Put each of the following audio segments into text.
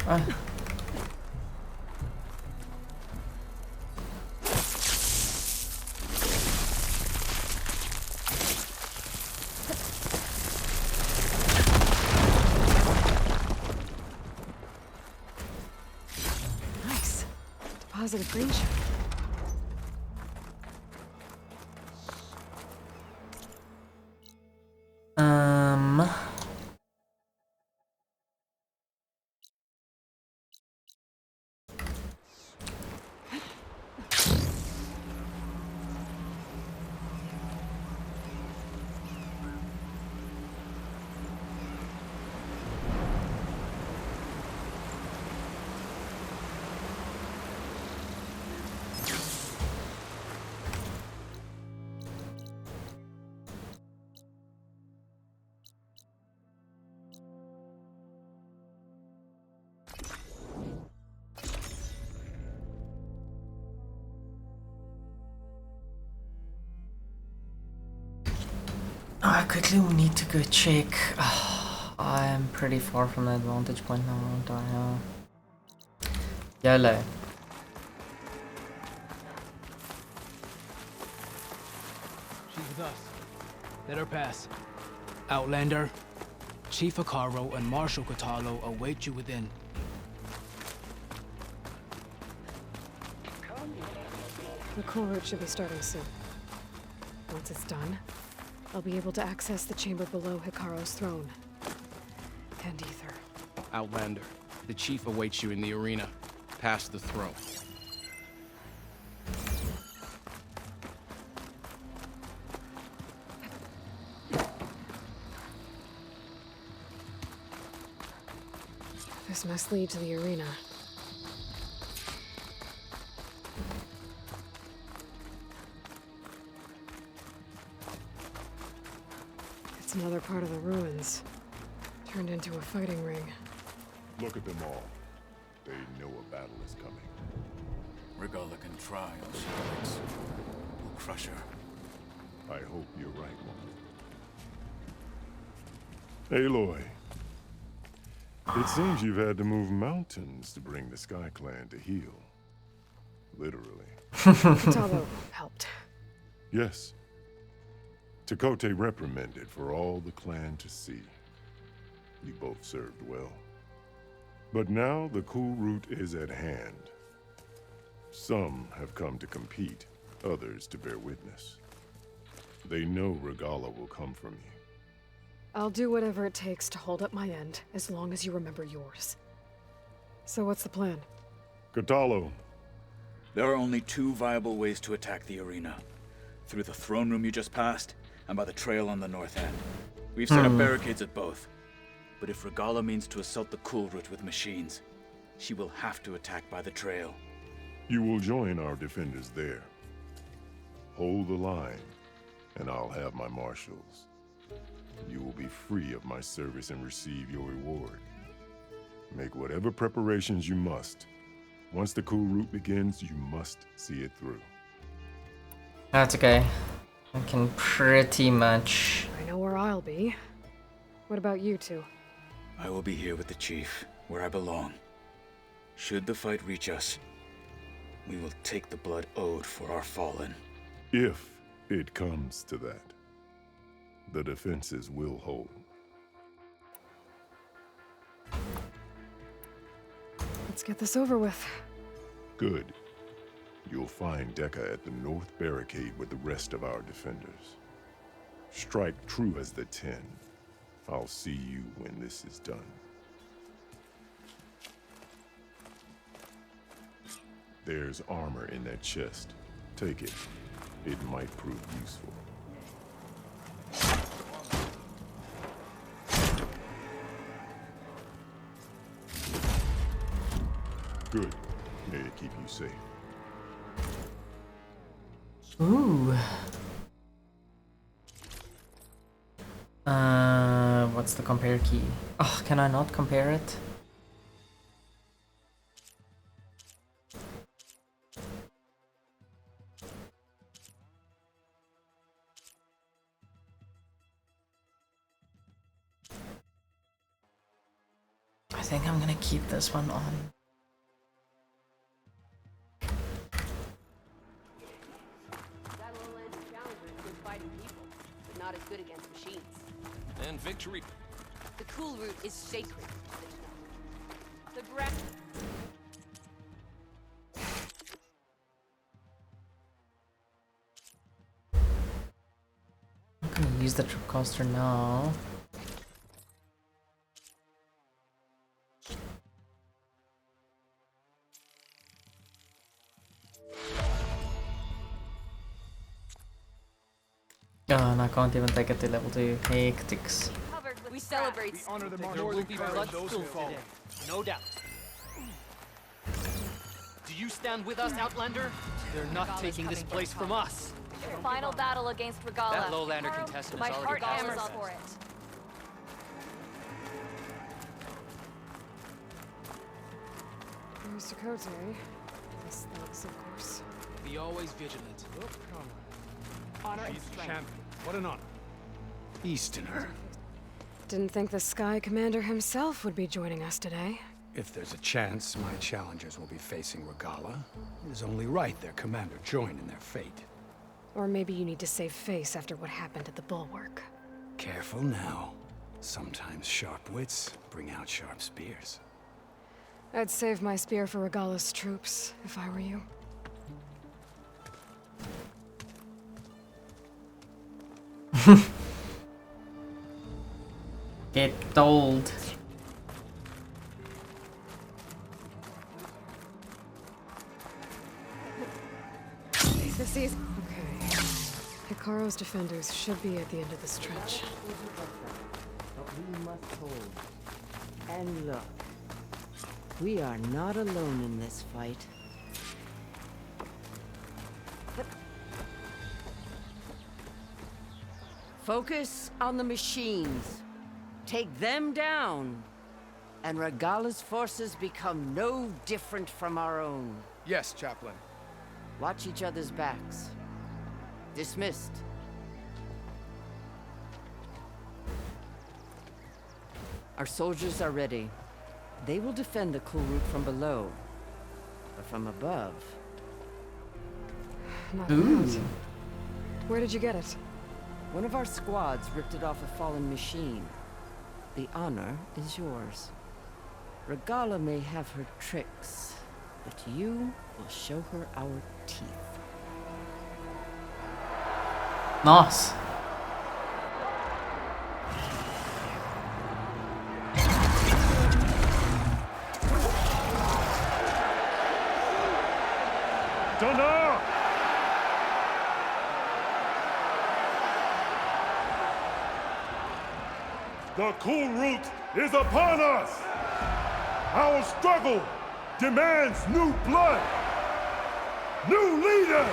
Ah. Nice. Deposit of green sugar. I quickly need to go check. I'm pretty far from the advantage point now, aren't I? YOLO. She's with us. Let her pass. Outlander, Chief Hekarro and Marshal Kotallo await you within. The Kulrut should be starting soon. Once it's done, I'll be able to access the chamber below Hekarro's throne. And Ether. Outlander, the chief awaits you in the arena, past the throne. This must lead to the arena. It's another part of the ruins. Turned into a fighting ring. Look at them all. They know a battle is coming. Regalla can try all she likes. We'll crush her. I hope you're right, woman. Aloy. It seems you've had to move mountains to bring the Sky Clan to heel. Literally. Kotallo helped. Yes. Tekote reprimanded for all the clan to see. You both served well. But now the Kulrut is at hand. Some have come to compete, others to bear witness. They know Regalla will come from you. I'll do whatever it takes to hold up my end, as long as you remember yours. So what's the plan? Kotallo. There are only two viable ways to attack the arena. Through the throne room you just passed, and by the trail on the north end. We've set up barricades at both. But if Regalla means to assault the Kulrut with machines, she will have to attack by the trail. You will join our defenders there. Hold the line, and I'll have my marshals. You will be free of my service and receive your reward. Make whatever preparations you must. Once the Kulrut begins, you must see it through. That's okay. I can pretty much. I know where I'll be. What about you two? I will be here with the chief, where I belong. Should the fight reach us, we will take the blood owed for our fallen. If it comes to that, the defenses will hold. Let's get this over with. Good. You'll find Dekka at the north barricade with the rest of our defenders. Strike true as the 10. I'll see you when this is done. There's armor in that chest. Take it. It might prove useful. Good. May it keep you safe. Ooh. What's the compare key? Oh, can I not compare it? I think I'm gonna keep this one on. Not as good against machines. And victory. The Kulrut is sacred. The ground. I'm gonna use the tripcaster now. And I can't even take it to level 2. Hectics. We celebrate. We honor the There will be blood those still who fall. today, no doubt. Do you stand with us, Outlander? They're not taking this place from us. Final battle against Regalla. That lowlander contestant My is heart already hammers past for it. Mr. Kote. Yes, thanks, of course. Be always vigilant. Honor and She's the strength. champion. What an honor. Easterner. Didn't think the Sky Commander himself would be joining us today. If there's a chance my challengers will be facing Regalla, it is only right their commander join in their fate. Or maybe you need to save face after what happened at the Bulwark. Careful now. Sometimes sharp wits bring out sharp spears. I'd save my spear for Regalla's troops, if I were you. Get told. This is... Okay. Hekarro's defenders should be at the end of the stretch. But we must hold. And look, we are not alone in this fight. Focus on the machines. Take them down. And Regalla's forces become no different from our own. Yes, Chaplain. Watch each other's backs. Dismissed. Our soldiers are ready. They will defend the Kulrut from below. But from above... Not Ooh. bad. Where did you get it? One of our squads ripped it off a fallen machine. The honor is yours. Regalla may have her tricks, but you will show her our teeth. Nice. Nora! The Kulrut is upon us! Our struggle demands new blood! New leaders!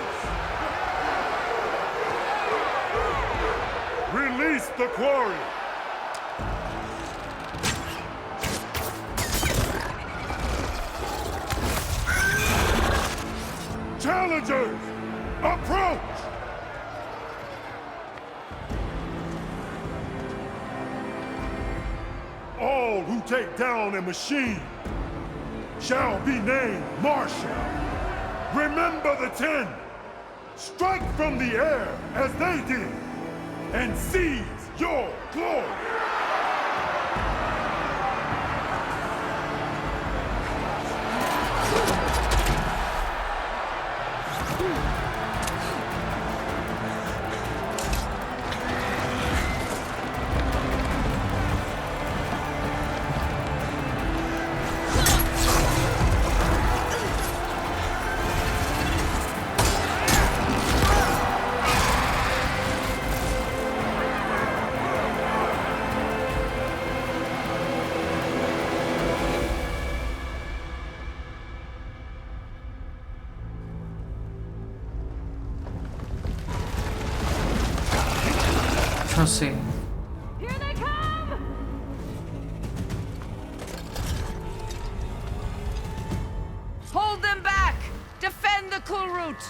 Release the quarry! Challengers, approach! All who take down a machine shall be named Marshal. Remember the 10. Strike from the air as they did, and seize your glory. Let's see. Here they come! Hold them back! Defend the Kulrut!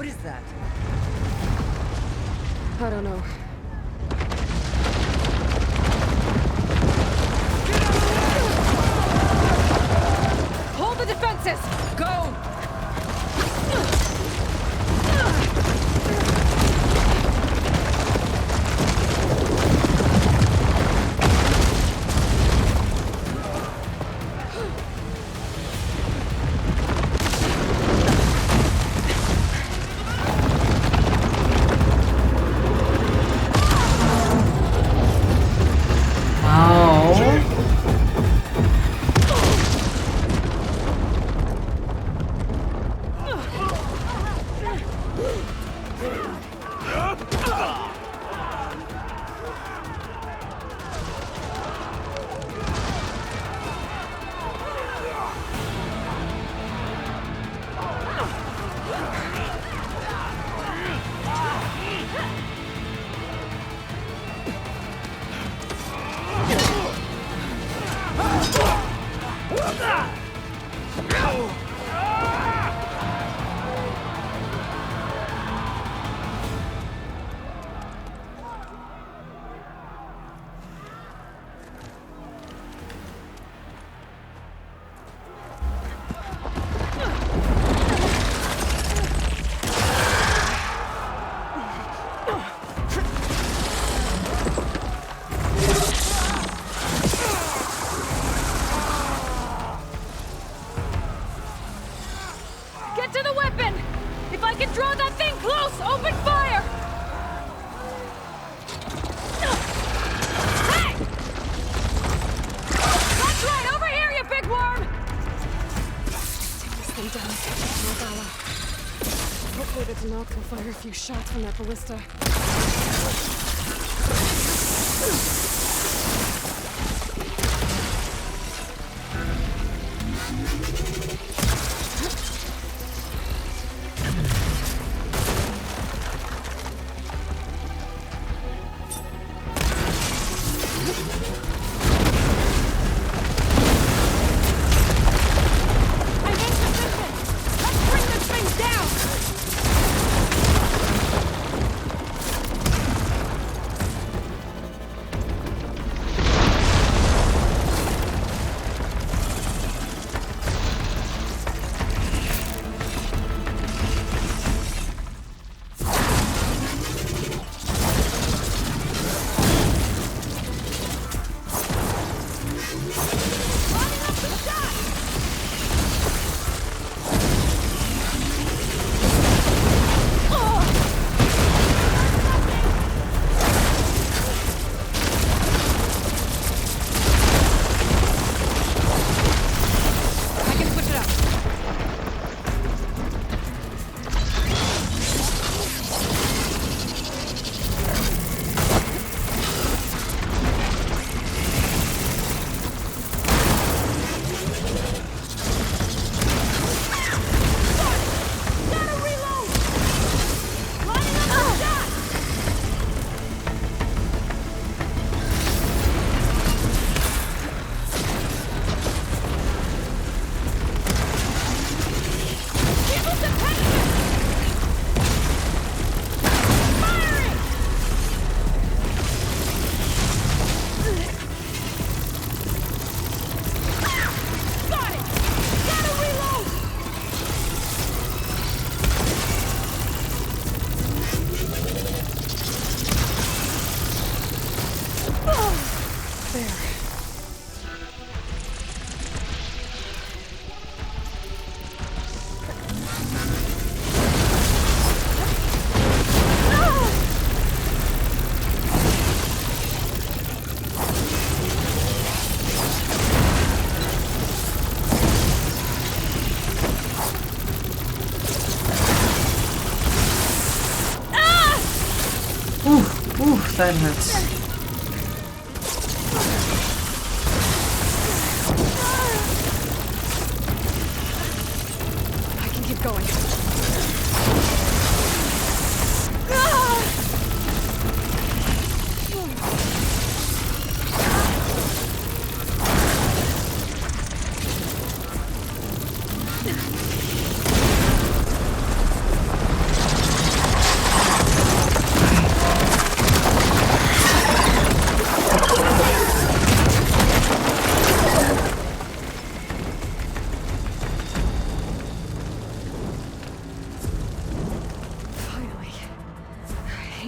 What is that? I don't know. Hold the defenses! Go! Hopefully the Denok can fire a few shots from that ballista. That hurts. I can keep going.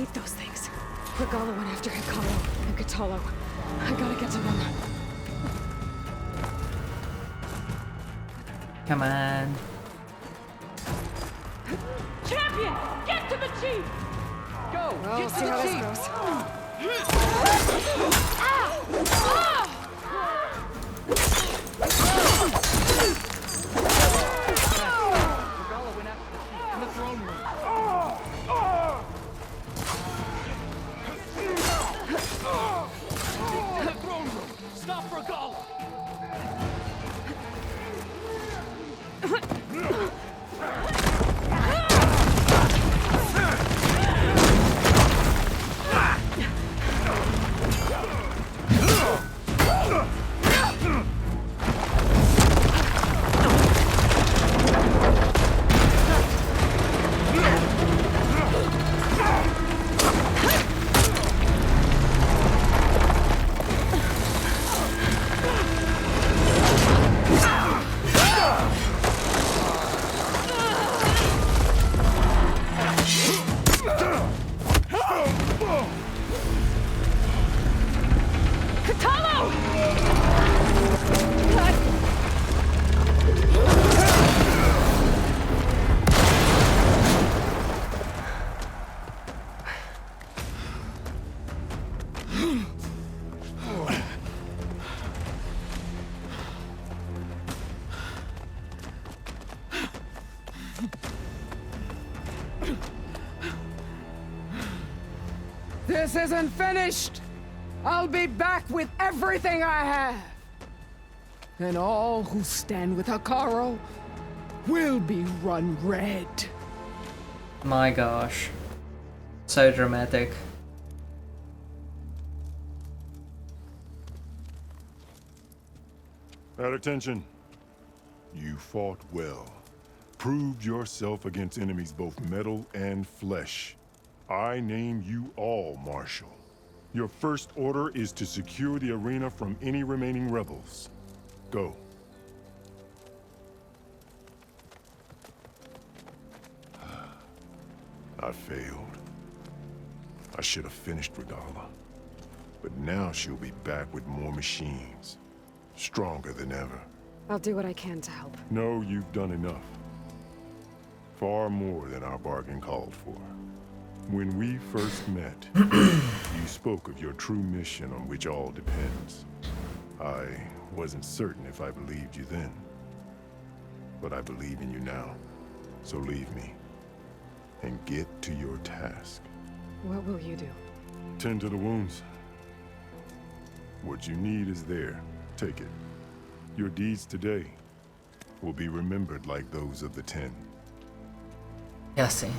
hate those things. Regalla went after Hekarro and Kotallo. I gotta get to them. Come on. Champion, get to the chief! Go! Well, we'll see how this goes. Regalla went after the chief in the throne room. The throne room! Stop Regalla! This isn't finished! I'll be back with everything I have! And all who stand with Hekarro will be run red. My gosh. So dramatic. At attention. You fought well. Proved yourself against enemies both metal and flesh. I name you all Marshal. Your first order is to secure the arena from any remaining rebels. Go. I failed. I should have finished Regalla. But now she'll be back with more machines. Stronger than ever. I'll do what I can to help. No, you've done enough. Far more than our bargain called for. When we first met, you spoke of your true mission on which all depends. I wasn't certain if I believed you then. But I believe in you now. So leave me. And get to your task. What will you do? Tend to the wounds. What you need is there. Take it. Your deeds today will be remembered like those of the 10. Yeah, see.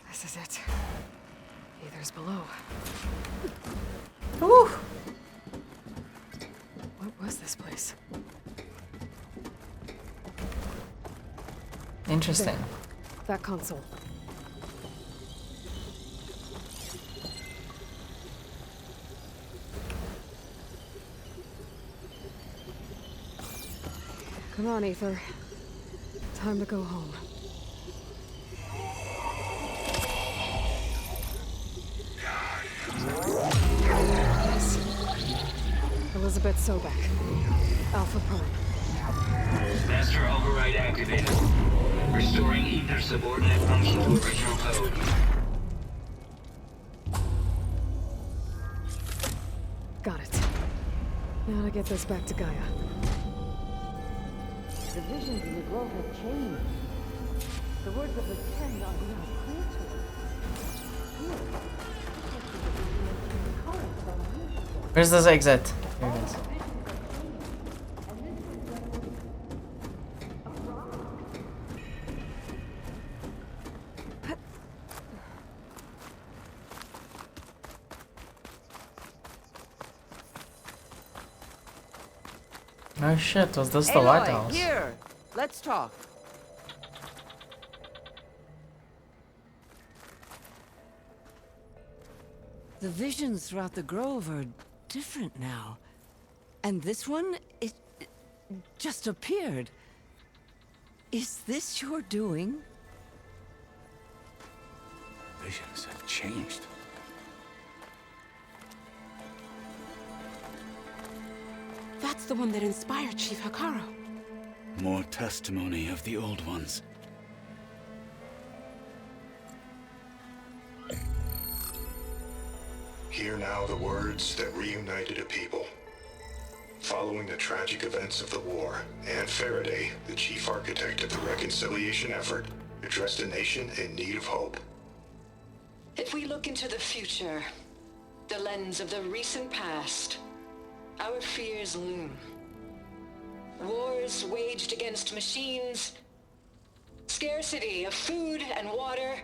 This is it. Aether's below. Woo! What was this place? Interesting. That console. Come on, Aether. Time to go home. Elizabeth Sobek. Alpha Prime. Master override activated. Restoring Aether subordinate function to original code. Got it. Now to get this back to Gaia. The visions in the grove have changed. The words of the 10 are now clear to us. Where's this exit? Here it is. Oh shit, was this the White Aloy, House? here! Let's talk. The visions throughout the grove are different now. And this one, it just appeared. Is this your doing? Visions have changed. That's the one that inspired Chief Hekarro. More testimony of the old ones. Hear now the words that reunited a people. Following the tragic events of the war, Anne Faraday, the chief architect of the reconciliation effort, addressed a nation in need of hope. If we look into the future, the lens of the recent past, our fears loom. Wars waged against machines, scarcity of food and water,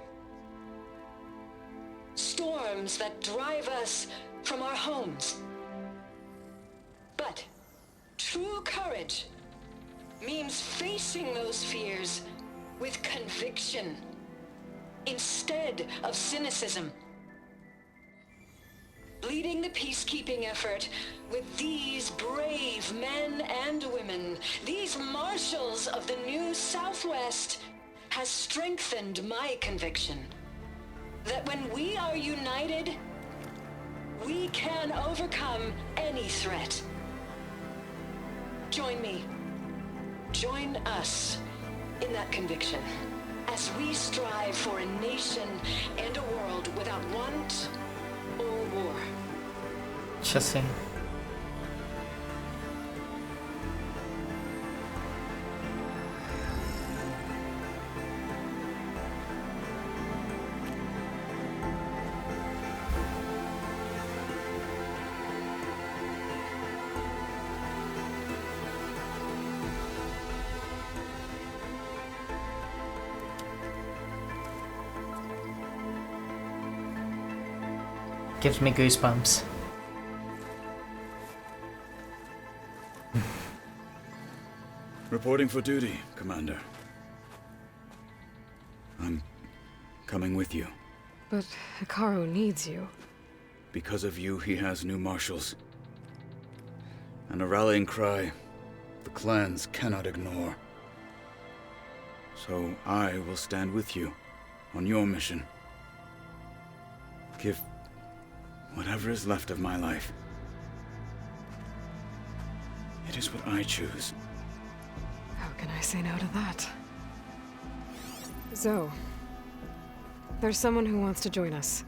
storms that drive us from our homes. But true courage means facing those fears with conviction instead of cynicism. Leading the peacekeeping effort with these brave men and women, these marshals of the new Southwest, has strengthened my conviction that when we are united, we can overcome any threat. Join me. Join us in that conviction as we strive for a nation and a world without want or war. Just gives me goosebumps. Reporting for duty, Commander. I'm coming with you. But Hekarro needs you. Because of you, he has new marshals. And a rallying cry the clans cannot ignore. So I will stand with you on your mission. Give whatever is left of my life. It is what I choose. How can I say no to that? Zoe, there's someone who wants to join us.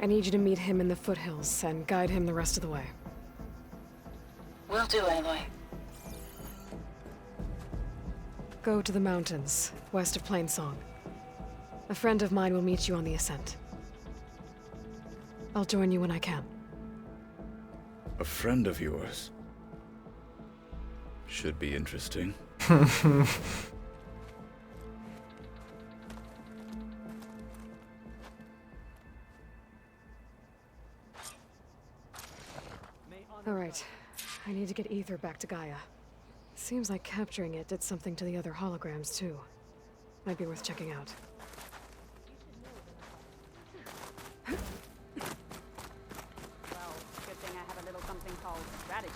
I need you to meet him in the foothills and guide him the rest of the way. Will do, Aloy. Go to the mountains, west of Plainsong. A friend of mine will meet you on the ascent. I'll join you when I can. A friend of yours? Should be interesting. Alright, I need to get Ether back to Gaia. Seems like capturing it did something to the other holograms, too. Might be worth checking out. Well, good thing I have a little something called strategy.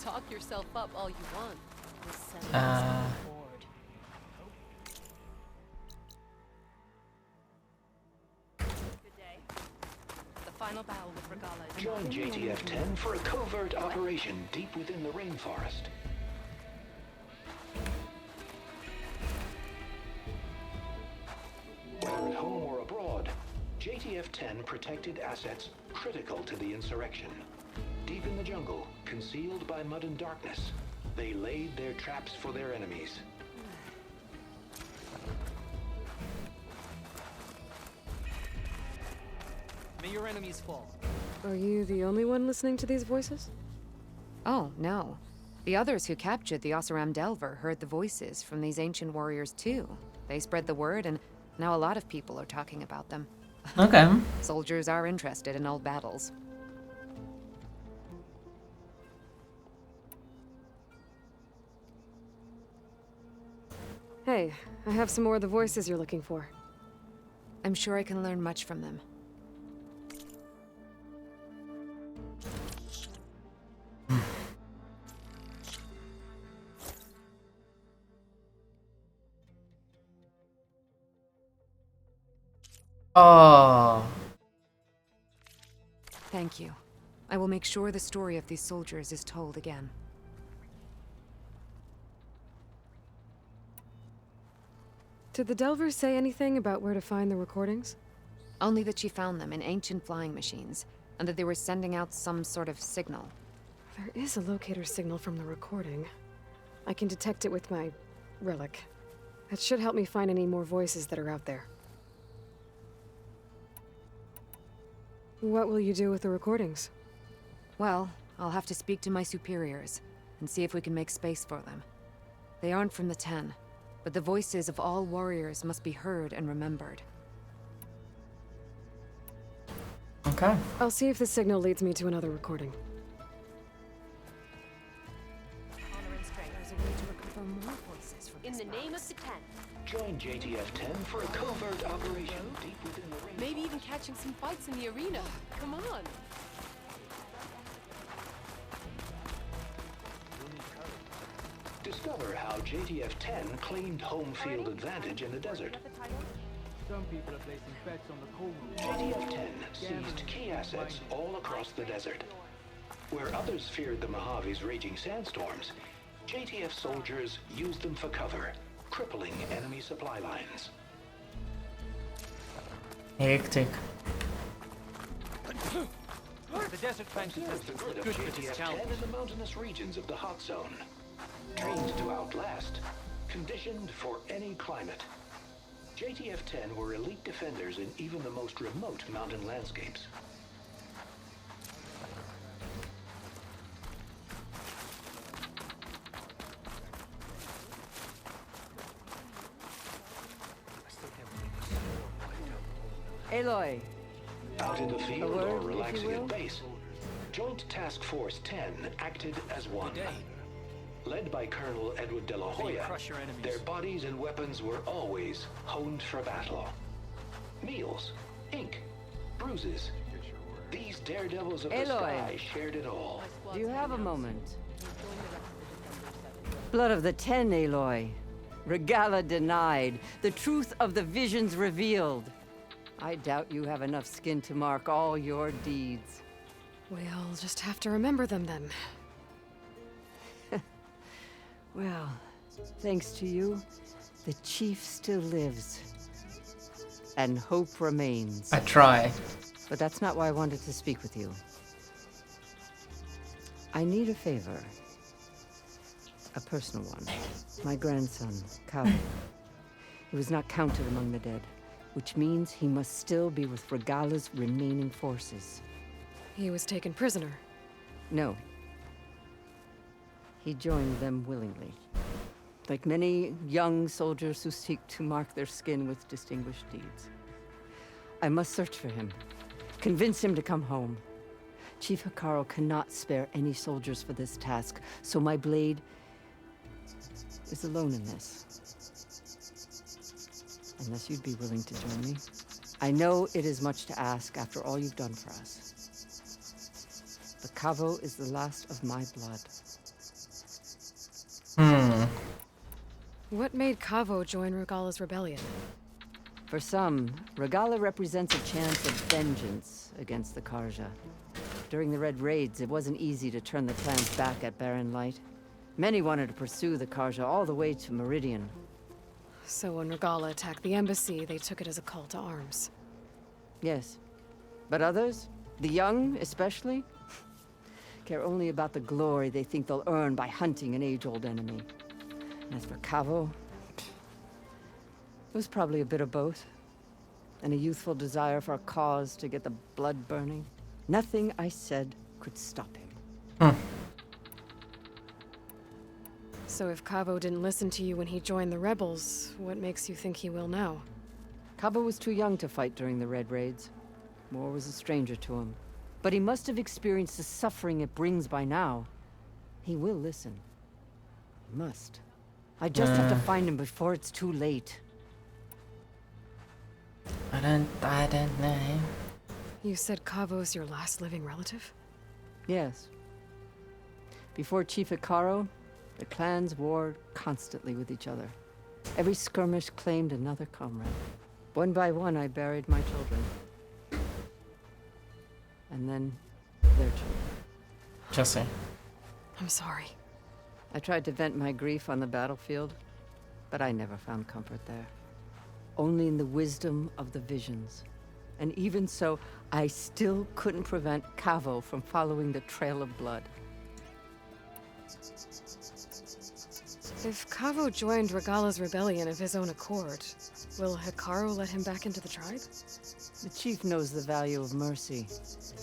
Talk yourself up all you want. Good day. The final battle with Regalla. Join JTF-10 for a covert operation deep within the rainforest. Whether at home or abroad, JTF-10 protected assets critical to the insurrection. Deep in the jungle, concealed by mud and darkness, they laid their traps for their enemies. May your enemies fall. Are you the only one listening to these voices? Oh, no. The others who captured the Oseram Delver heard the voices from these ancient warriors too. They spread the word, and now a lot of people are talking about them. Okay. Soldiers are interested in old battles. Hey, I have some more of the voices you're looking for. I'm sure I can learn much from them. Oh. Thank you. I will make sure the story of these soldiers is told again. Did the Delvers say anything about where to find the recordings? Only that she found them in ancient flying machines, and that they were sending out some sort of signal. There is a locator signal from the recording. I can detect it with my relic. That should help me find any more voices that are out there. What will you do with the recordings? Well, I'll have to speak to my superiors, and see if we can make space for them. They aren't from the Ten, but the voices of all warriors must be heard and remembered. Okay. I'll see if the signal leads me to another recording. In the name of the Ten. Join JTF-10 for a covert operation deep within the ring. Maybe even catching some fights in the arena. Come on. Discover how JTF-10 claimed home field advantage in the desert. Some people are placing bets on the Kulrut. JTF-10 seized key assets all across the desert. Where others feared the Mojave's raging sandstorms, JTF soldiers used them for cover, crippling enemy supply lines. Hectic. The desert banks Observe test the is grid of good for this JTF-10 challenge. in the mountainous regions of the hot zone. Trained to outlast, conditioned for any climate. JTF-10 were elite defenders in even the most remote mountain landscapes. Aloy. Out in the field word, or if you relaxing will. at base, Joint Task Force 10 acted as one. Led by Colonel Edward de la Hoya, crush your enemies. their bodies and weapons were always honed for battle. Meals, ink, bruises. These daredevils of the Aloy. sky shared it all. Do you have a moment? Blood of the Ten, Aloy. Regalla denied. The truth of the visions revealed. I doubt you have enough skin to mark all your deeds. We'll just have to remember them then. Well, thanks to you, the chief still lives. And hope remains. I try. But that's not why I wanted to speak with you. I need a favor. A personal one. My grandson, Cauldron. He was not counted among the dead, which means he must still be with Regalla's remaining forces. He was taken prisoner. No. He joined them willingly. Like many young soldiers who seek to mark their skin with distinguished deeds. I must search for him. Convince him to come home. Chief Hekarro cannot spare any soldiers for this task, so my blade is alone in this. Unless you'd be willing to join me. I know it is much to ask after all you've done for us. But Cavo is the last of my blood. What made Cavo join Regalla's rebellion? For some, Regalla represents a chance of vengeance against the Karja. During the Red Raids, it wasn't easy to turn the clans back at Barren Light. Many wanted to pursue the Karja all the way to Meridian. So when Regalla attacked the embassy, they took it as a call to arms. Yes. But others, the young especially, care only about the glory they think they'll earn by hunting an age-old enemy. And as for Cavo, it was probably a bit of both. And a youthful desire for a cause to get the blood burning. Nothing I said could stop him. So if Cavo didn't listen to you when he joined the rebels, what makes you think he will now? Cavo was too young to fight during the Red Raids. War was a stranger to him. But he must have experienced the suffering it brings by now. He will listen. He must. I just have to find him before it's too late. I don't know. You said Kavo's your last living relative? Yes. Before Chief Hekarro, the clans warred constantly with each other. Every skirmish claimed another comrade. One by one, I buried my children. And then their children. Jesse. I'm sorry. I tried to vent my grief on the battlefield, but I never found comfort there. Only in the wisdom of the visions. And even so, I still couldn't prevent Cavo from following the trail of blood. If Cavo joined Regalla's rebellion of his own accord, will Hekarro let him back into the tribe? The chief knows the value of mercy,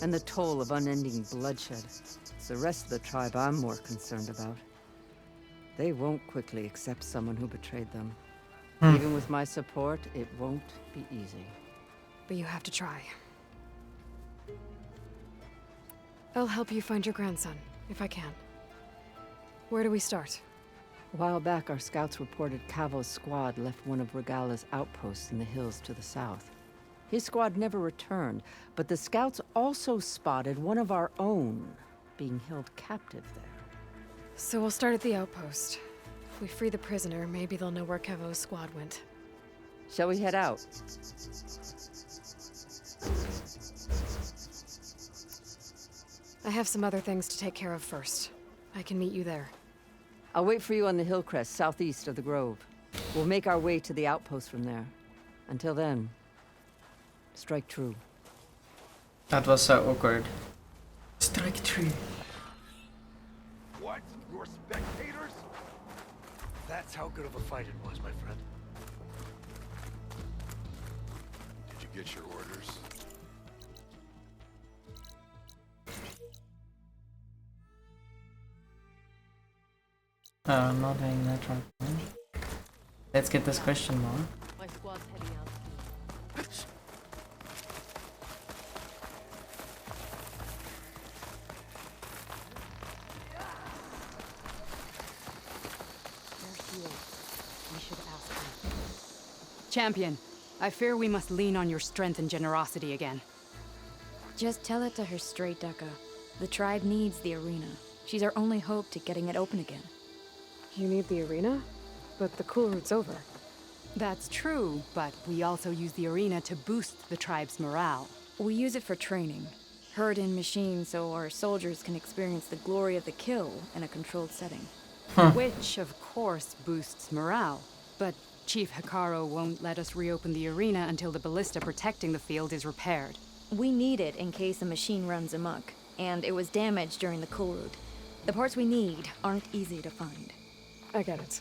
and the toll of unending bloodshed. It's the rest of the tribe I'm more concerned about. They won't quickly accept someone who betrayed them. Even with my support, it won't be easy. But you have to try. I'll help you find your grandson, if I can. Where do we start? A while back, our scouts reported Cavo's squad left one of Regalla's outposts in the hills to the south. His squad never returned, but the scouts also spotted one of our own being held captive there. So we'll start at the outpost. If we free the prisoner, maybe they'll know where Cavo's squad went. Shall we head out? I have some other things to take care of first. I can meet you there. I'll wait for you on the hill crest southeast of the grove. We'll make our way to the outpost from there. Until then, strike true. That was so awkward. Strike true. What? You're spectators? That's how good of a fight it was, my friend. Did you get your orders? Oh, I'm not doing that right now. Let's get this question mark. My squad's heading out. Champion, I fear we must lean on your strength and generosity again. Just tell it to her straight, Ducka. The tribe needs the arena. She's our only hope to getting it open again. You need the arena? But the Kulrut's over. That's true, but we also use the arena to boost the tribe's morale. We use it for training. Herd in machines so our soldiers can experience the glory of the kill in a controlled setting. Which, of course, boosts morale. But Chief Hekarro won't let us reopen the arena until the ballista protecting the field is repaired. We need it in case a machine runs amok, and it was damaged during the Kulrut. The parts we need aren't easy to find. I get it.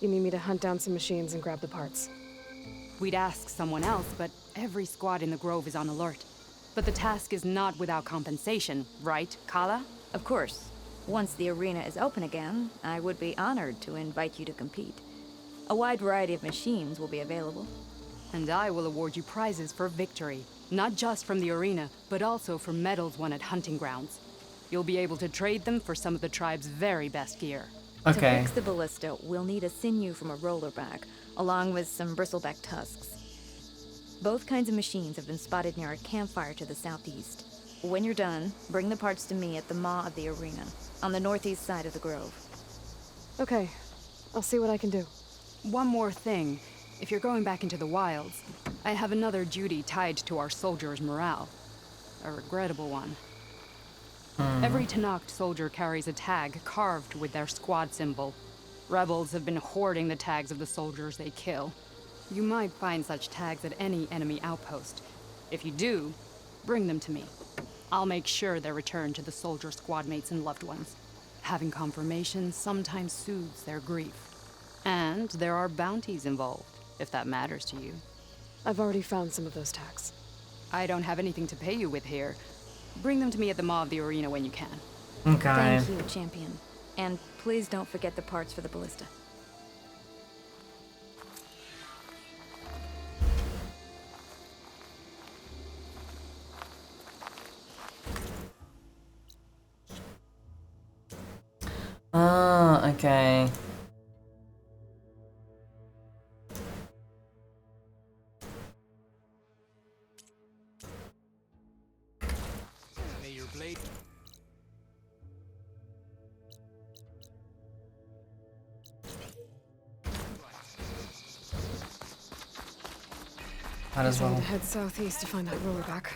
You need me to hunt down some machines and grab the parts. We'd ask someone else, but every squad in the grove is on alert. But the task is not without compensation, right, Kala? Of course. Once the arena is open again, I would be honored to invite you to compete. A wide variety of machines will be available. And I will award you prizes for victory. Not just from the arena, but also for medals won at hunting grounds. You'll be able to trade them for some of the tribe's very best gear. To fix the ballista, we'll need a sinew from a rollerback, along with some bristleback tusks. Both kinds of machines have been spotted near a campfire to the southeast. When you're done, bring the parts to me at the maw of the arena, on the northeast side of the grove. Okay, I'll see what I can do. One more thing. If you're going back into the wilds, I have another duty tied to our soldiers' morale. A regrettable one. Every Tenakth soldier carries a tag carved with their squad symbol. Rebels have been hoarding the tags of the soldiers they kill. You might find such tags at any enemy outpost. If you do, bring them to me. I'll make sure they're returned to the soldier squad mates and loved ones. Having confirmation sometimes soothes their grief. And there are bounties involved, if that matters to you. I've already found some of those tags. I don't have anything to pay you with here. Bring them to me at the maw of the arena when you can. Okay. Thank you, champion. And please don't forget the parts for the ballista. Ah, okay. Might as I well. need to head southeast to find that rollerback.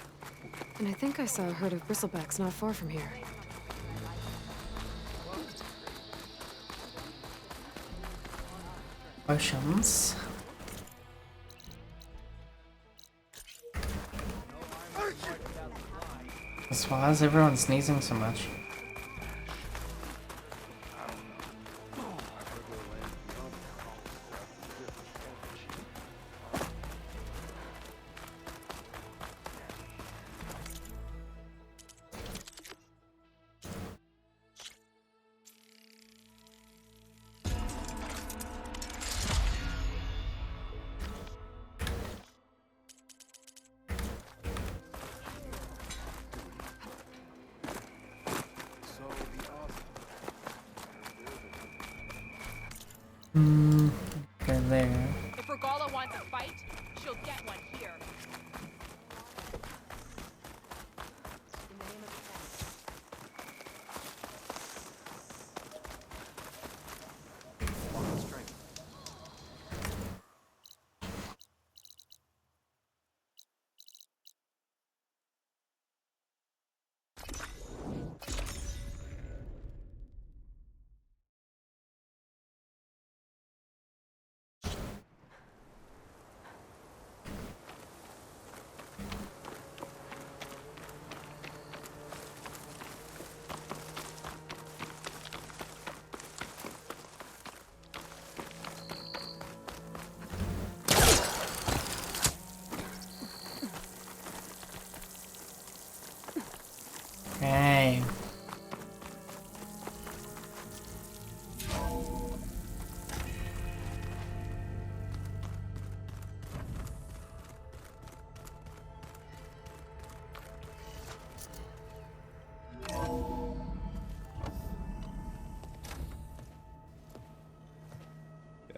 And I think I saw a herd of bristlebacks not far from here. Potions. Why is everyone sneezing so much? Okay, there. If Regalla wants a fight, she'll get one here. Hey.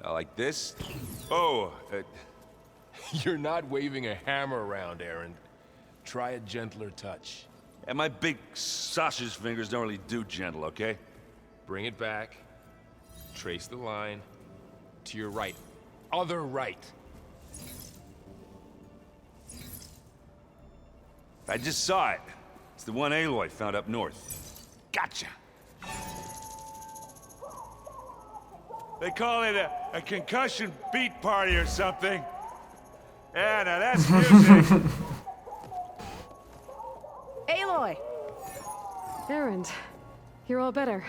Like this? Oh, you're not waving a hammer around, Aaron. Try a gentler touch. And my big sausage fingers don't really do gentle, okay? Bring it back. Trace the line. To your right. Other right. I just saw it. It's the one Aloy found up north. Gotcha! They call it a concussion beat party or something. Yeah, now that's music. Aloy! Aaron, you're all better.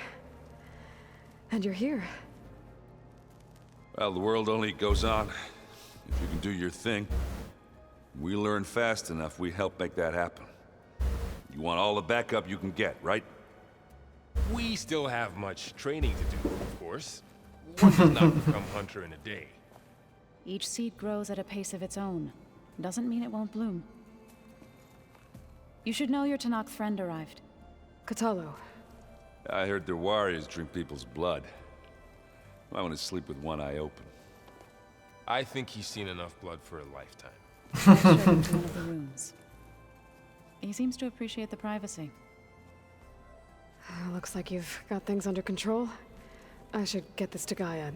And you're here. Well, the world only goes on. If you can do your thing. We learn fast enough, we help make that happen. You want all the backup you can get, right? We still have much training to do, of course. One does not become hunter in a day. Each seed grows at a pace of its own. Doesn't mean it won't bloom. You should know your Tanakh friend arrived. Kotallo. I heard their warriors drink people's blood. I want to sleep with one eye open. I think he's seen enough blood for a lifetime. I showed him to one of the rooms. He seems to appreciate the privacy. Looks like you've got things under control. I should get this to Gaia.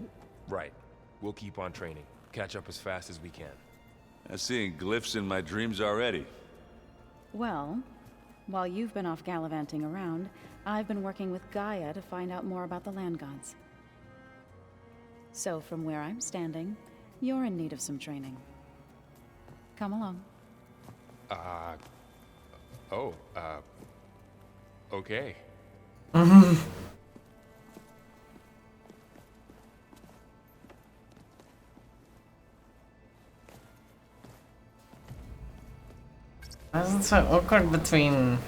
Right. We'll keep on training. Catch up as fast as we can. I'm seeing glyphs in my dreams already. Well, while you've been off gallivanting around, I've been working with Gaia to find out more about the land gods. So from where I'm standing, you're in need of some training. Come along. Okay. Why is it so awkward between...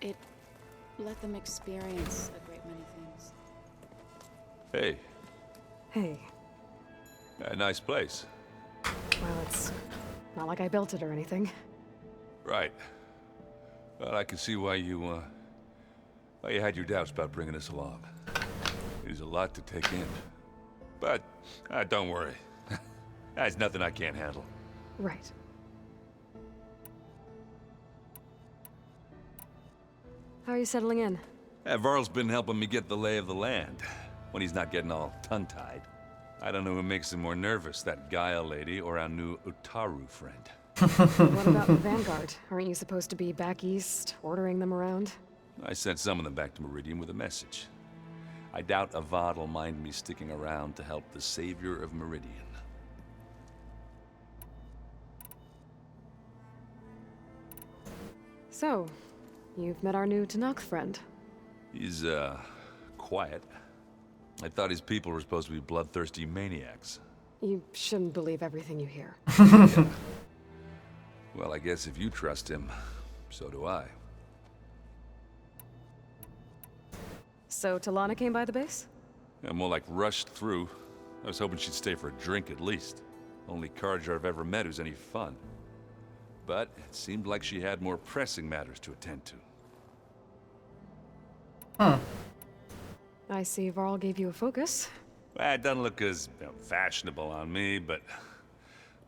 It let them experience a great many things. Hey. Hey. A nice place. Well, it's not like I built it or anything. Right. Well, I can see why you had your doubts about bringing us along. It is a lot to take in. But, don't worry. There's nothing I can't handle. Right. How are you settling in? Varl's been helping me get the lay of the land, when he's not getting all tongue-tied. I don't know who makes him more nervous, that Gaia lady or our new Utaru friend. What about the Vanguard? Aren't you supposed to be back east, ordering them around? I sent some of them back to Meridian with a message. I doubt Avad will mind me sticking around to help the savior of Meridian. So, you've met our new Tanakh friend. He's, quiet. I thought his people were supposed to be bloodthirsty maniacs. You shouldn't believe everything you hear. Yeah. Well, I guess if you trust him, so do I. So, Talana came by the base? Yeah, more like rushed through. I was hoping she'd stay for a drink at least. Only Carja I've ever met who's any fun. But it seemed like she had more pressing matters to attend to. I see Varl gave you a focus. Well, it doesn't look as fashionable on me, but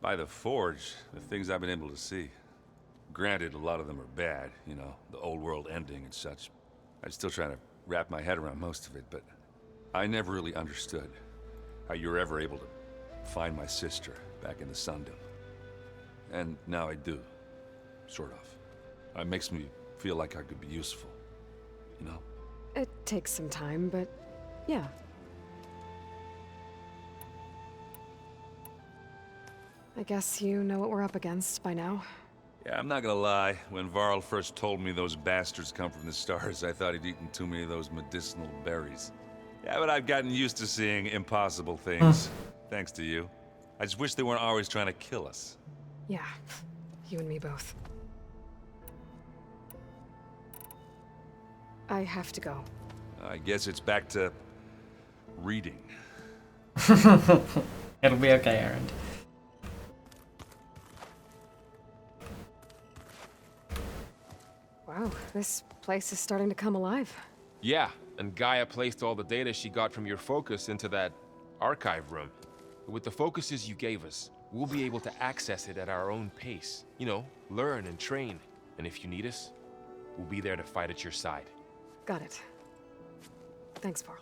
by the Forge, the things I've been able to see. Granted, a lot of them are bad, you know, the old world ending and such. I'm still trying to wrap my head around most of it, but I never really understood how you were ever able to find my sister back in the Sundom. And now I do, sort of. It makes me feel like I could be useful, you know? It takes some time, but yeah. I guess you know what we're up against by now. Yeah, I'm not gonna lie. When Varl first told me those bastards come from the stars, I thought he'd eaten too many of those medicinal berries. Yeah, but I've gotten used to seeing impossible things, thanks to you. I just wish they weren't always trying to kill us. Yeah, you and me both. I have to go. I guess it's back to reading. It'll be okay, Aaron. Wow, this place is starting to come alive. Yeah, and Gaia placed all the data she got from your focus into that archive room. With the focuses you gave us, we'll be able to access it at our own pace. You know, learn and train. And if you need us, we'll be there to fight at your side. Got it. Thanks, Varl.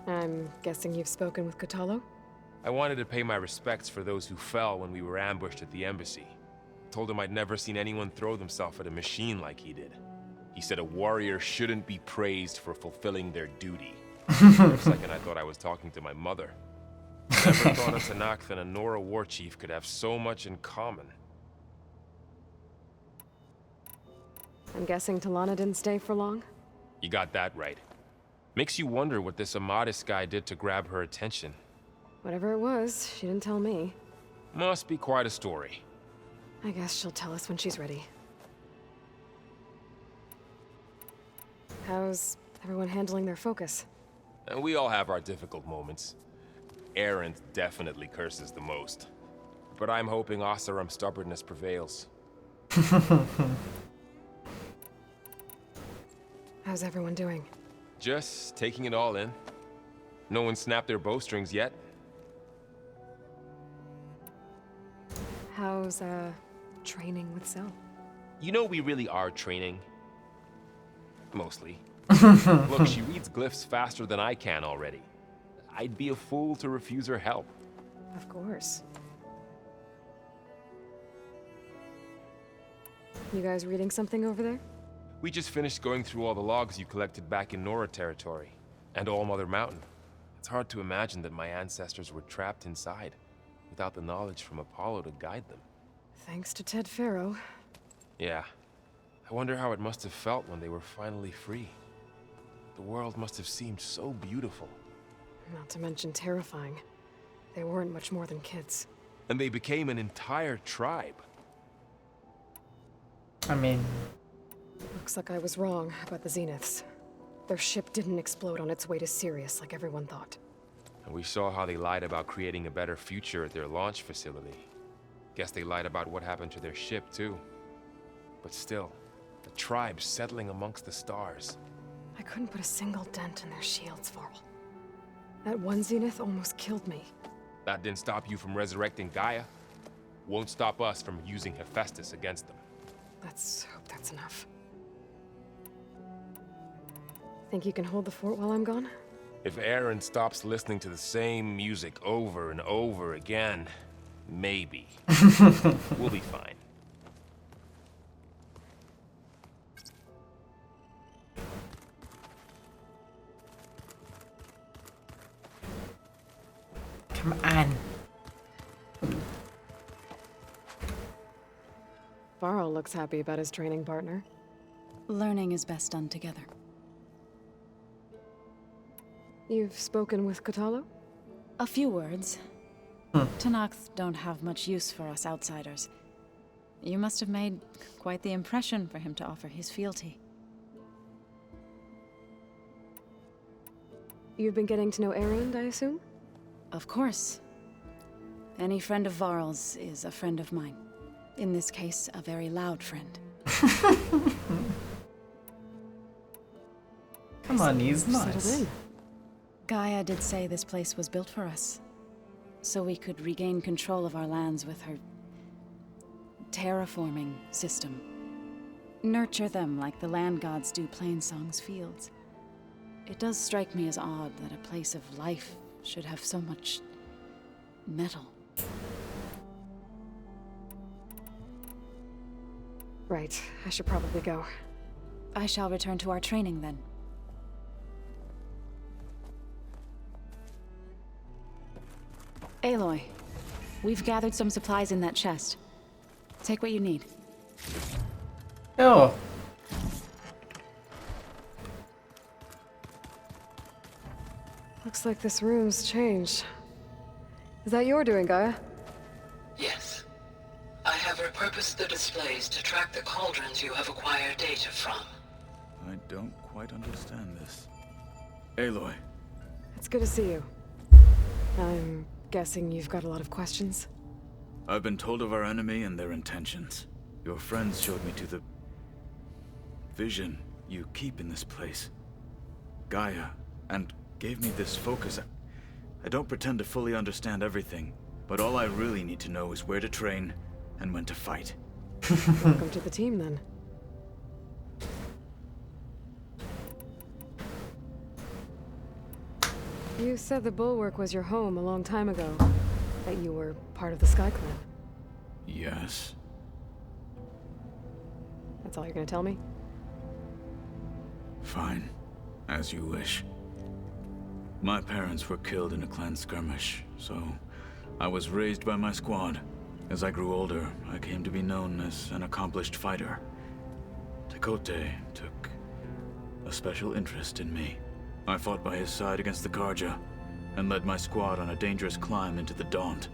I'm guessing you've spoken with Kotallo? I wanted to pay my respects for those who fell when we were ambushed at the embassy. Told him I'd never seen anyone throw themselves at a machine like he did. He said a warrior shouldn't be praised for fulfilling their duty. For a second, I thought I was talking to my mother. Never thought a Tanakh and a Nora war chief could have so much in common. I'm guessing Talana didn't stay for long? You got that right. Makes you wonder what this Amadis guy did to grab her attention. Whatever it was, she didn't tell me. Must be quite a story. I guess she'll tell us when she's ready. How's everyone handling their focus? And we all have our difficult moments. Erend definitely curses the most. But I'm hoping Oseram's stubbornness prevails. How's everyone doing? Just taking it all in. No one snapped their bowstrings yet. How's, training with Cell? You know we really are training. Mostly. Look, she reads glyphs faster than I can already. I'd be a fool to refuse her help. Of course. You guys reading something over there? We just finished going through all the logs you collected back in Nora territory, and All Mother Mountain. It's hard to imagine that my ancestors were trapped inside, without the knowledge from Apollo to guide them. Thanks to Ted Faro. Yeah. I wonder how it must have felt when they were finally free. The world must have seemed so beautiful. Not to mention terrifying. They weren't much more than kids. And they became an entire tribe. I mean... Looks like I was wrong about the Zeniths. Their ship didn't explode on its way to Sirius like everyone thought. And we saw how they lied about creating a better future at their launch facility. Guess they lied about what happened to their ship, too. But still, the tribe settling amongst the stars. I couldn't put a single dent in their shields, Varl. That one Zenith almost killed me. That didn't stop you from resurrecting Gaia. Won't stop us from using Hephaestus against them. Let's hope that's enough. Think you can hold the fort while I'm gone? If Aaron stops listening to the same music over and over again, maybe. We'll be fine. Come on. Varl looks happy about his training partner. Learning is best done together. You've spoken with Kotallo? A few words. Tenakths don't have much use for us outsiders. You must have made quite the impression for him to offer his fealty. You've been getting to know Aaron, I assume? Of course. Any friend of Varl's is a friend of mine. In this case, a very loud friend. Come on, he's nice. Settled in. Gaia did say this place was built for us, so we could regain control of our lands with her terraforming system. Nurture them like the land gods do Plainsong's fields. It does strike me as odd that a place of life should have so much metal. Right, I should probably go. I shall return to our training then. Aloy, we've gathered some supplies in that chest. Take what you need. Oh. Looks like this room's changed. Is that your doing, Gaia? Yes. I have repurposed the displays to track the cauldrons you have acquired data from. I don't quite understand this. Aloy. It's good to see you. I'm guessing you've got a lot of questions? I've been told of our enemy and their intentions. Your friends showed me to the vision you keep in this place, Gaia, and gave me this focus. I don't pretend to fully understand everything, but all I really need to know is where to train and when to fight. Welcome to the team, then. You said the Bulwark was your home a long time ago. That you were part of the Sky Clan. Yes. That's all you're gonna tell me? Fine. As you wish. My parents were killed in a clan skirmish, so I was raised by my squad. As I grew older, I came to be known as an accomplished fighter. Tekote took a special interest in me. I fought by his side against the Karja, and led my squad on a dangerous climb into the Daunt.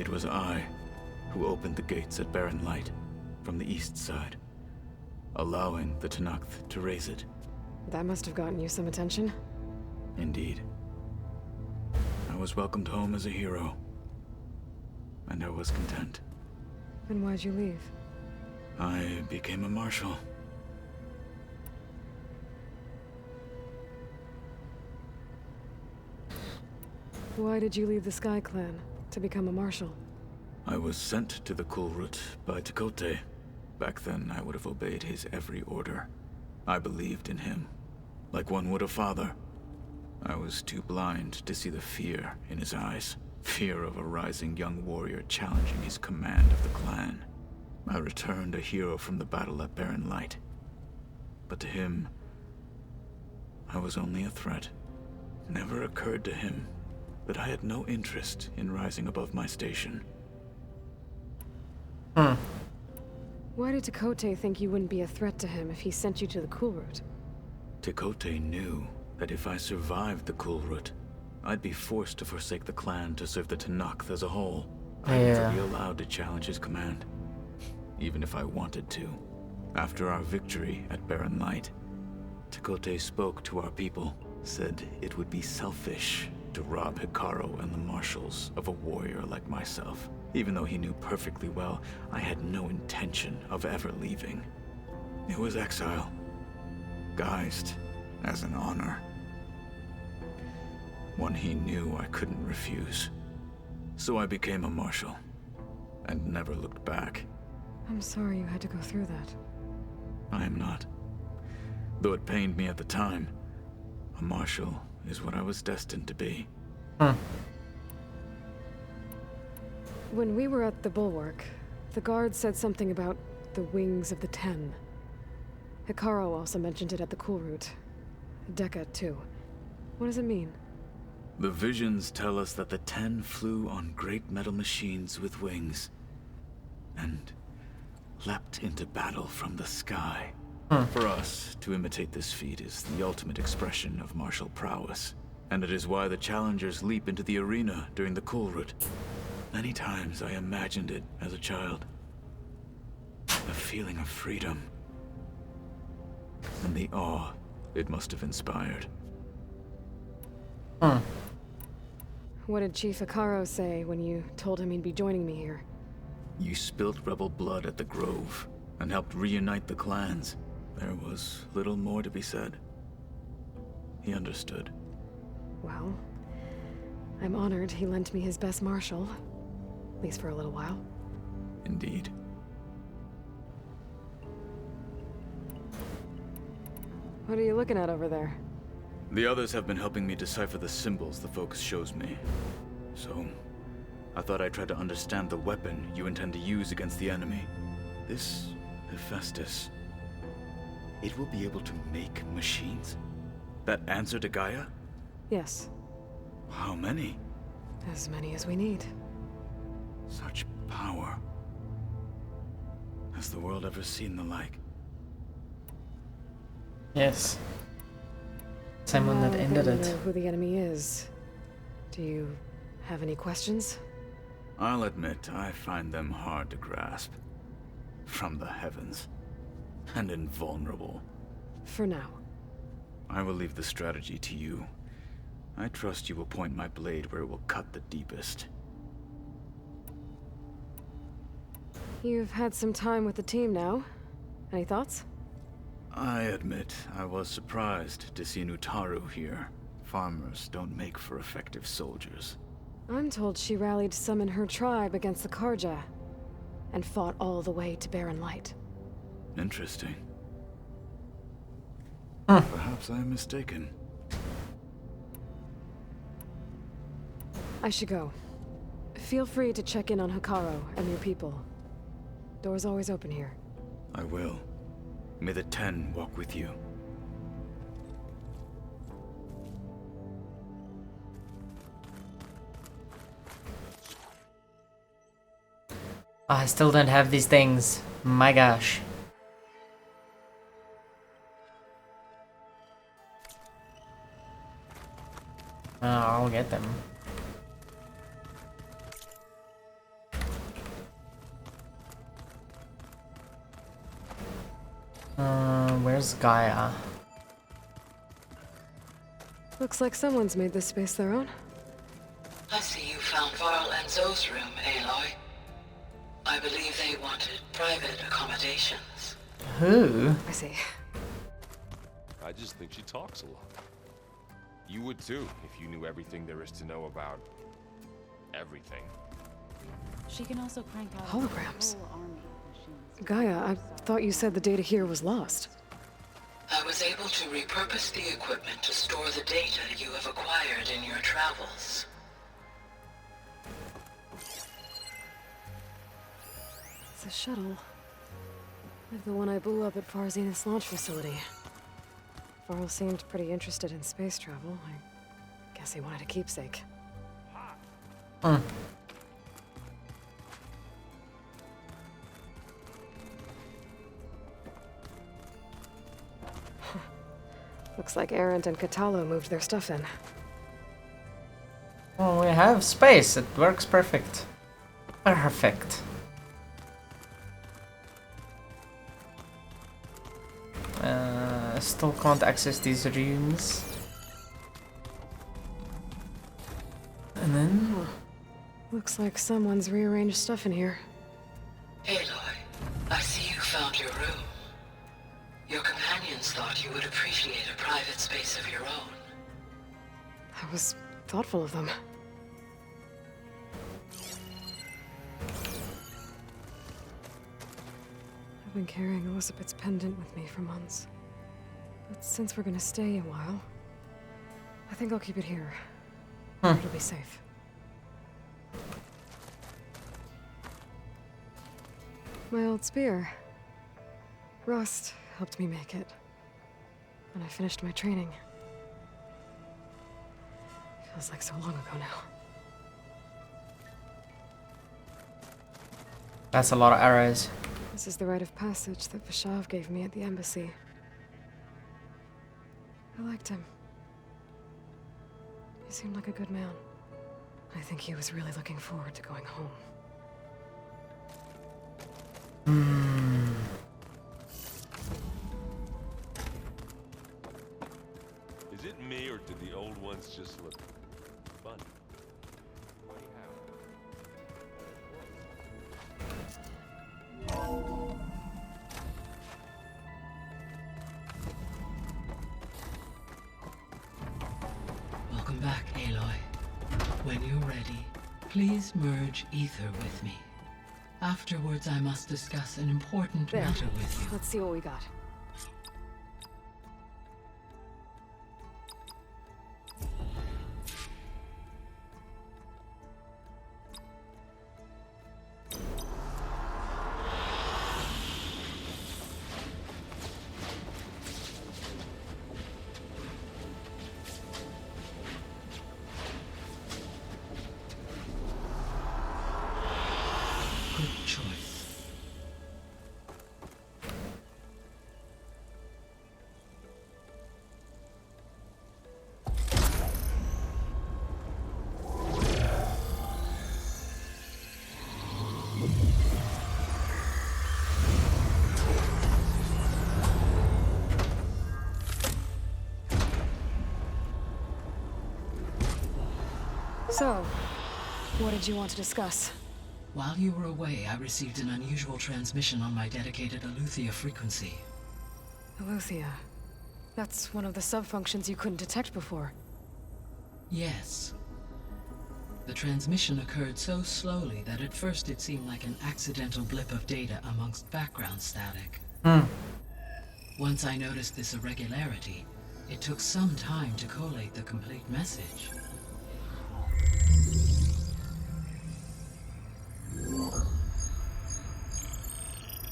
It was I who opened the gates at Barren Light, from the east side, allowing the Tenakth to raise it. That must have gotten you some attention. Indeed. I was welcomed home as a hero, and I was content. Then why'd you leave? I became a marshal. Why did you leave the Sky Clan to become a marshal? I was sent to the Kulrut by Tekote. Back then, I would have obeyed his every order. I believed in him, like one would a father. I was too blind to see the fear in his eyes. Fear of a rising young warrior challenging his command of the clan. I returned a hero from the battle at Barren Light. But to him, I was only a threat. Never occurred to him that I had no interest in rising above my station. Why did Tekote think you wouldn't be a threat to him if he sent you to the Kulrut? Tekote knew that if I survived the Kulrut, I'd be forced to forsake the clan to serve the Tenakth as a whole. I'd never be allowed to challenge his command, even if I wanted to. After our victory at Barren Light, Tekote spoke to our people, said it would be selfish to rob Hekarro and the marshals of a warrior like myself, even though he knew perfectly well I had no intention of ever leaving. It was exile, guised as an honor. One he knew I couldn't refuse. So I became a marshal, and never looked back. I'm sorry you had to go through that. I am not. Though it pained me at the time, A marshal is what I was destined to be. When we were at the bulwark, the guard said something about the wings of the Ten. Hekarro also mentioned it at the Kulrut. Decca, too. What does it mean? The visions tell us that the Ten flew on great metal machines with wings and leapt into battle from the sky. For us, to imitate this feat is the ultimate expression of martial prowess, and it is why the challengers leap into the arena during the Kulrut. Many times I imagined it as a child. A feeling of freedom. And the awe it must have inspired. What did Chief Hekarro say when you told him he'd be joining me here? You spilt rebel blood at the Grove and helped reunite the clans. There was little more to be said. He understood. Well, I'm honored he lent me his best marshal. At least for a little while. Indeed. What are you looking at over there? The others have been helping me decipher the symbols the Focus shows me. So, I thought I'd try to understand the weapon you intend to use against the enemy. This Hephaestus, it will be able to make machines? That answer to Gaia? Yes. How many? As many as we need. Such power. Has the world ever seen the like? Yes. Same one that Now ended you it. know who the enemy is. Do you have any questions? I'll admit, I find them hard to grasp. From the heavens. And invulnerable. For now. I will leave the strategy to you. I trust you will point my blade where it will cut the deepest. You've had some time with the team now. Any thoughts? I admit, I was surprised to see Nutaru here. Farmers don't make for effective soldiers. I'm told she rallied some in her tribe against the Karja, and fought all the way to Barren Light. Interesting. Perhaps I am mistaken. I should go. Feel free to check in on Hekarro and your people. Door's always open here. I will. May the Ten walk with you. I still don't have these things. My gosh. I'll get them. Where's Gaia? Looks like someone's made this space their own. I see you found Varl and Zoe's room, Aloy. I believe they wanted private accommodations. Who? I see. I just think she talks a lot. You would too, if you knew everything there is to know about everything. She can also crank out Holograms. a whole army of machines. Gaia, I thought you said the data here was lost. I was able to repurpose the equipment to store the data you have acquired in your travels. It's a shuttle. Like the one I blew up at Farzineth's launch facility. Varl seemed pretty interested in space travel. I guess he wanted a keepsake. Looks like Errant and Kotallo moved their stuff in. Well, we have space. It works perfect. Perfect. Still can't access these rooms. And then... Looks like someone's rearranged stuff in here. Aloy, I see you found your room. Your companions thought you would appreciate a private space of your own. That was thoughtful of them. I've been carrying Elizabeth's pendant with me for months. But since we're gonna stay a while, I think I'll keep it here. Hmm. It'll be safe. My old spear. Rust helped me make it. And I finished my training. Feels like so long ago now. That's a lot of arrows. This is the rite of passage that Vashav gave me at the embassy. I liked him. He seemed like a good man. I think he was really looking forward to going home. Is it me, or did the old ones just look fun? Welcome back, Aloy. When you're ready, please merge ether with me. Afterwards, I must discuss an important matter with you. Let's see what we got. Good choice. So, what did you want to discuss? While you were away, I received an unusual transmission on my dedicated Aletheia frequency. Aletheia. That's one of the sub-functions you couldn't detect before. Yes. The transmission occurred so slowly that at first it seemed like an accidental blip of data amongst background static. Once I noticed this irregularity, it took some time to collate the complete message.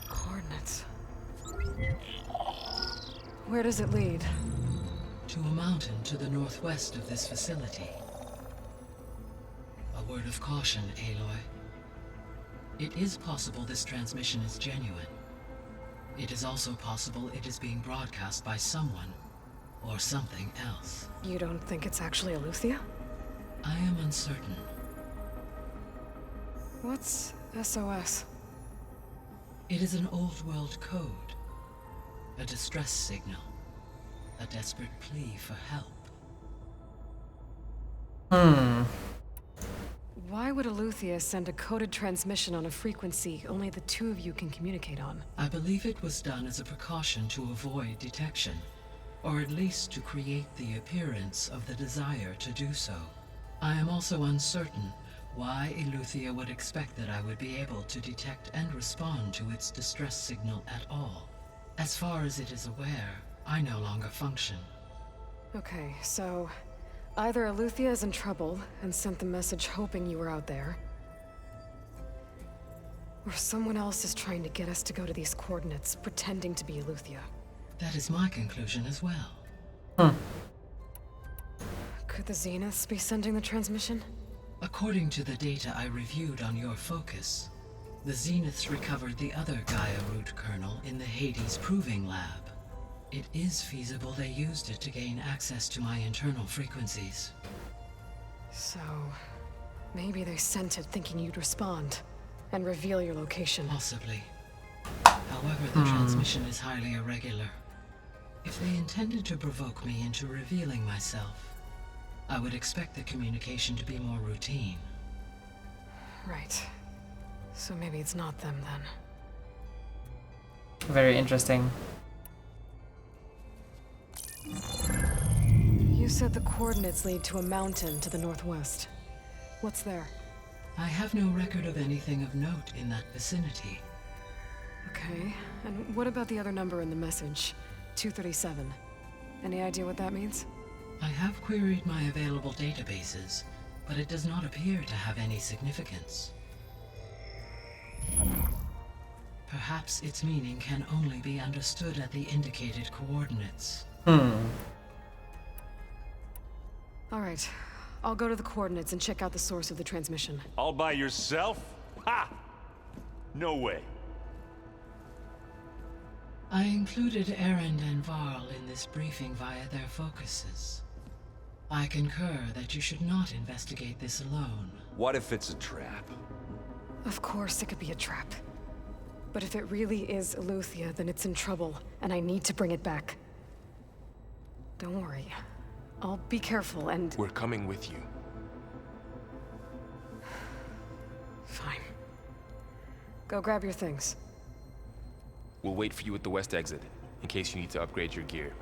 Coordinates. Where does it lead? To a mountain to the northwest of this facility. A word of caution, Aloy. It is possible this transmission is genuine. It is also possible it is being broadcast by someone or something else. You don't think it's actually Aletheia? I am uncertain. What's SOS? It is an old world code. A distress signal. A desperate plea for help. Why would Aletheia send a coded transmission on a frequency only the two of you can communicate on? I believe it was done as a precaution to avoid detection, or at least to create the appearance of the desire to do so. I am also uncertain why Aletheia would expect that I would be able to detect and respond to its distress signal at all. As far as it is aware, I no longer function. Okay, so either Aletheia is in trouble and sent the message hoping you were out there, or someone else is trying to get us to go to these coordinates, pretending to be Aletheia. That is my conclusion as well. Could the Zeniths be sending the transmission? According to the data I reviewed on your focus, the Zeniths recovered the other Gaia root kernel in the Hades Proving Lab. It is feasible they used it to gain access to my internal frequencies. So, maybe they sent it thinking you'd respond and reveal your location. Possibly. However, the transmission is highly irregular. If they intended to provoke me into revealing myself, I would expect the communication to be more routine. Right. So maybe it's not them then. Very interesting. You said the coordinates lead to a mountain to the northwest. What's there? I have no record of anything of note in that vicinity. Okay, and what about the other number in the message? 237. Any idea what that means? I have queried my available databases, but it does not appear to have any significance. Perhaps its meaning can only be understood at the indicated coordinates. Alright, I'll go to the coordinates and check out the source of the transmission. All by yourself? Ha! No way. I included Erend and Varl in this briefing via their focuses. I concur that you should not investigate this alone. What if it's a trap? Of course it could be a trap. But if it really is Eleuthia, then it's in trouble, and I need to bring it back. Don't worry. I'll be careful and... We're coming with you. Fine. Go grab your things. We'll wait for you at the west exit, in case you need to upgrade your gear.